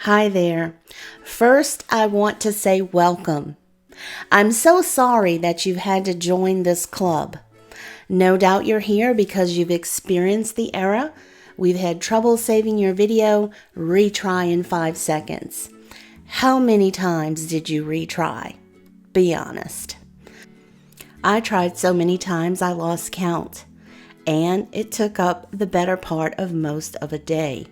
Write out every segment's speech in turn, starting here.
Hi there. First, I want to say welcome. I'm so sorry that you've had to join this club. No doubt you're here because you've experienced the error. We've had trouble saving your video. Retry in 5 seconds. How many times did you retry? Be honest. I tried so many times I lost count, and it took up the better part of most of a day.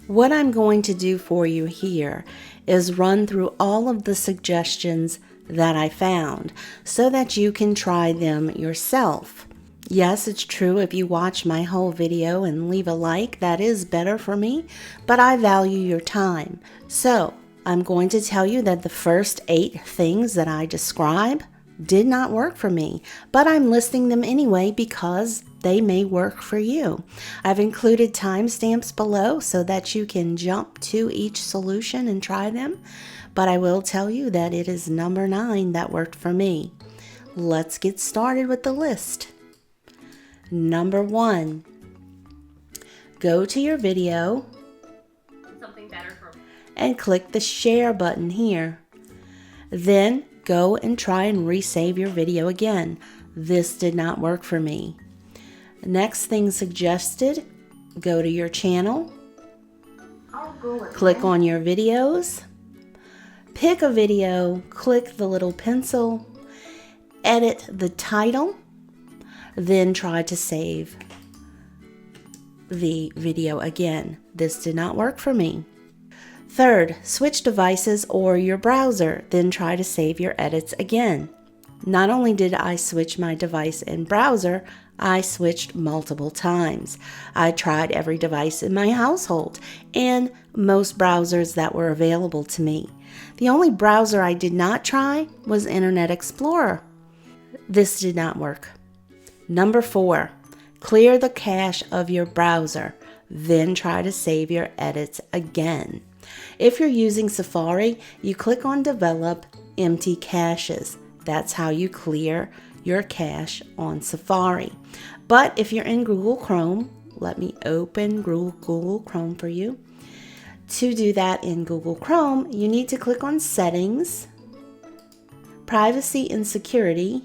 What I'm going to do for you here is run through all of the suggestions that I found so that you can try them yourself. Yes, it's true, if you watch my whole video and leave a like, that is better for me, but I value your time. So I'm going to tell you that the first 8 things that I describe did not work for me, but I'm listing them anyway because they may work for you. I've included timestamps below so that you can jump to each solution and try them, but I will tell you that it is number 9 that worked for me. Let's get started with the list. Number 1, go to your video and click the share button here. Then go and try and resave your video again. This did not work for me. Next thing suggested, go to your channel, click on your videos, pick a video, click the little pencil, edit the title, then try to save the video again. This did not work for me. Third, switch devices or your browser, then try to save your edits again. Not only did I switch my device and browser, I switched multiple times. I tried every device in my household and most browsers that were available to me. The only browser I did not try was Internet Explorer. This did not work. Number 4, clear the cache of your browser, then try to save your edits again. If you're using Safari, you click on Develop Empty Caches. That's how you clear your cache on Safari. But if you're in Google Chrome, let me open Google Chrome for you. To do that in Google Chrome, you need to click on Settings, Privacy and Security,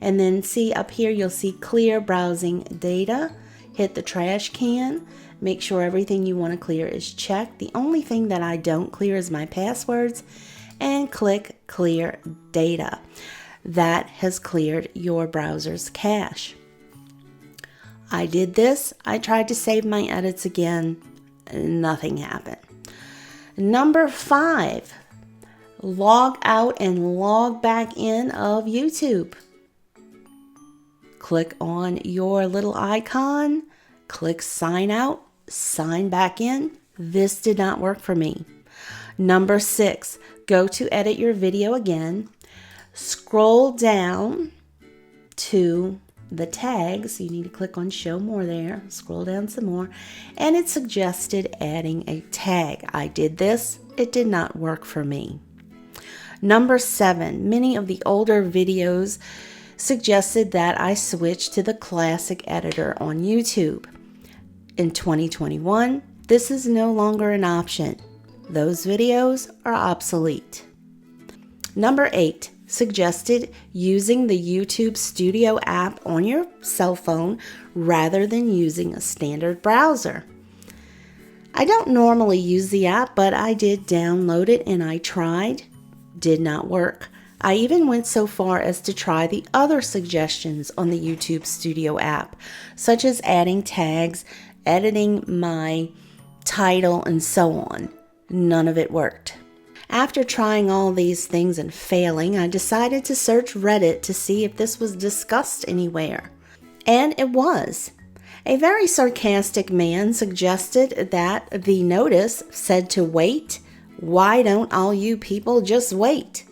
and then see up here you'll see Clear Browsing Data. Hit the trash can. Make sure everything you want to clear is checked. The only thing that I don't clear is my passwords. And click Clear Data. That has cleared your browser's cache. I did this. I tried to save my edits again. Nothing happened. Number 5, log out and log back in of YouTube. Click on your little icon, click sign out, sign back in. This did not work for me. Number 6, go to edit your video again, scroll down to the tags. You need to click on show more there, scroll down some more, and it suggested adding a tag. I did this, it did not work for me. Number 7, many of the older videos suggested that I switch to the classic editor on YouTube. In 2021, this is no longer an option. Those videos are obsolete. Number 8, suggested using the YouTube Studio app on your cell phone rather than using a standard browser. I don't normally use the app, but I did download it and I tried. Did not work. I even went so far as to try the other suggestions on the YouTube Studio app, such as adding tags, editing my title, and so on. None of it worked. After trying all these things and failing, I decided to search Reddit to see if this was discussed anywhere. And it was. A very sarcastic man suggested that the notice said to wait. Why don't all you people just wait?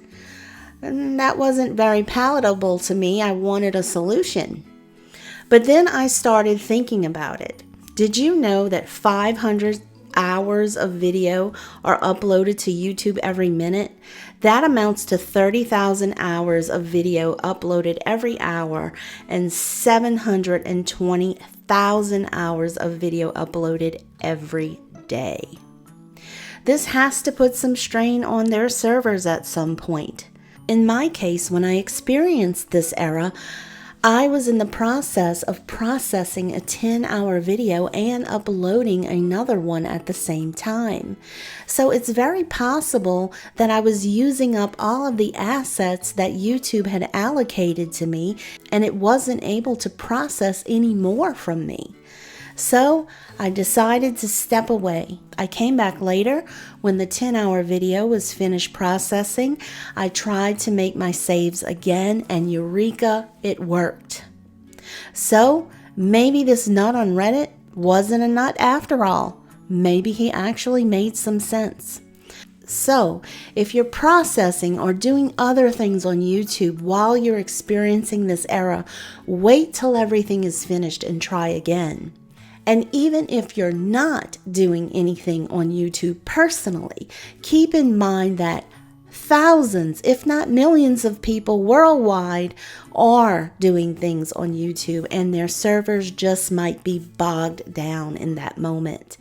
And that wasn't very palatable to me. I wanted a solution. But then I started thinking about it. Did you know that 500 hours of video are uploaded to YouTube every minute? That amounts to 30,000 hours of video uploaded every hour and 720,000 hours of video uploaded every day. This has to put some strain on their servers at some point. In my case, when I experienced this error, I was in the process of processing a 10-hour video and uploading another one at the same time. So it's very possible that I was using up all of the assets that YouTube had allocated to me, and it wasn't able to process any more from me. So I decided to step away. I came back later when the 10-hour video was finished processing. I tried to make my saves again, and eureka, it worked. So maybe this nut on Reddit wasn't a nut after all. Maybe he actually made some sense. So, if you're processing or doing other things on YouTube while you're experiencing this error, wait till everything is finished and try again. And even if you're not doing anything on YouTube personally, keep in mind that thousands, if not millions of people worldwide are doing things on YouTube, and their servers just might be bogged down in that moment.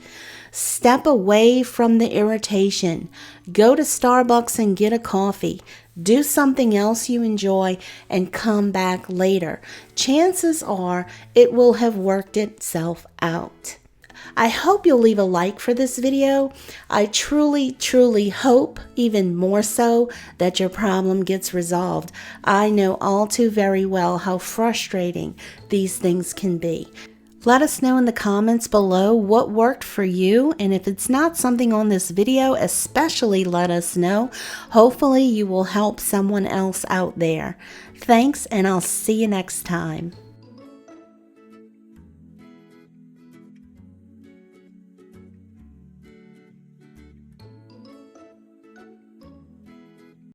Step away from the irritation. Go to Starbucks and get a coffee. Do something else you enjoy and come back later. Chances are it will have worked itself out. I hope you'll leave a like for this video. I truly hope, even more so, that your problem gets resolved. I know all too very well how frustrating these things can be. Let us know in the comments below what worked for you, and if it's not something on this video, especially let us know. Hopefully you will help someone else out there. Thanks, and I'll see you next time.